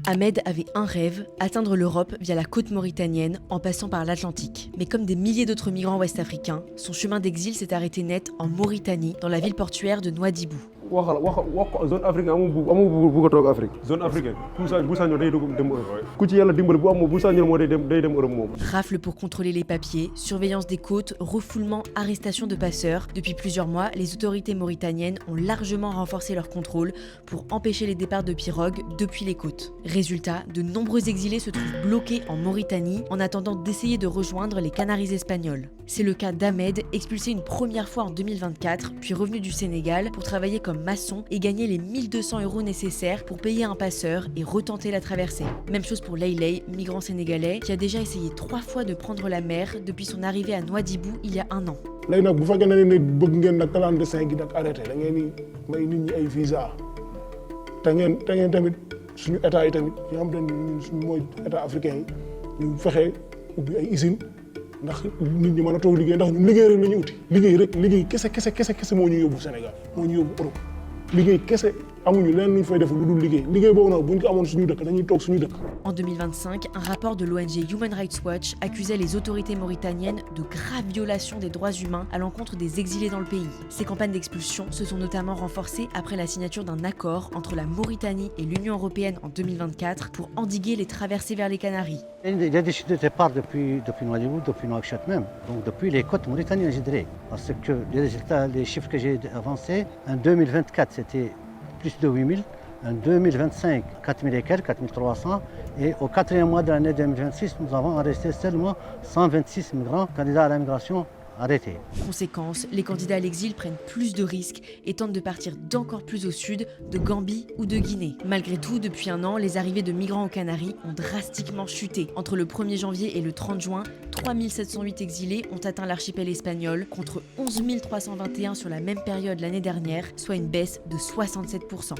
Ahmed avait un rêve, atteindre l'Europe via la côte mauritanienne en passant par l'Atlantique. Mais comme des milliers d'autres migrants ouest-africains, son chemin d'exil s'est arrêté net en Mauritanie, dans la ville portuaire de Nouadhibou. zone africaine amul bëgg a toog Afrique zone africaine bu sañoon day dem Europe ku ci yàlla dimbali bu amoo bu sañoon moo day dem Europe moom. Rafle pour contrôler les papiers, surveillance des côtes, refoulement, arrestation de passeurs. Depuis plusieurs mois, les autorités mauritaniennes ont largement renforcé leur contrôle pour empêcher les départs de pirogues depuis les côtes. Résultat, de nombreux exilés se trouvent bloqués en Mauritanie en attendant d'essayer de rejoindre les Canaries espagnoles. C'est le cas d'Ahmed, expulsé une première fois en 2024, puis revenu du Sénégal pour travailler comme maçon et gagner les 1200 € nécessaires pour payer un passeur et retenter la traversée. Même chose pour Leyley, migrant sénégalais, qui a déjà essayé 3 fois de prendre la mer depuis son arrivée à Nouadhibou il y a 1 an. léegi nag bu fekkee ne bëgg ngeen nag clandestin gi nag arrêté da ngeen ni may nit ñi ay visa te ngeen tamit suñu état yi tamit yoo xam ne suñu mooy état africain yi ñu fexe ubbi ay usine ndax nit ñi mën a toog liggéey ndax ñun liggéey rek la ñu uti liggéey kese moo ñu yóbbu Sénégal moo ñu yóbbu Europe liggéey kese amuñu leen lu ñu fay def lu dul liggéey boobu nag buñ ko amoon suñu dëkk dañuy toog suñu dëkk. En 2025, un rapport de l'ONG Human Rights Watch accusait les autorités mauritaniennes de graves violations des droits humains à l'encontre des exilés dans le pays. Ces campagnes d'expulsion se sont notamment renforcées après la signature d'un accord entre la Mauritanie et l'Union européenne en 2024 pour endiguer les traversées vers les Canaries. Il y a des chiffres de départ depuis Nouadhibou, depuis Nouakchott même, donc depuis les côtes mauritaniennes, je dirais. Parce que les résultats, les chiffres que j'ai avancés, en 2024, c'était plus de 8000, en 2025, 4000 et quelques, 4300, et au 4e mois de l'année 2026, nous avons arrêté seulement 126 migrants candidats à la migration arrêtés. Conséquence, les candidats à l'exil prennent plus de risques et tentent de partir d'encore plus au sud, de Gambie ou de Guinée. Malgré tout, depuis 1 an, les arrivées de migrants aux Canaries ont drastiquement chuté. Entre le 1er janvier et le 30 juin, 3708 exilés ont atteint l'archipel espagnol contre 11 321 sur la même période l'année dernière, soit une baisse de 67%.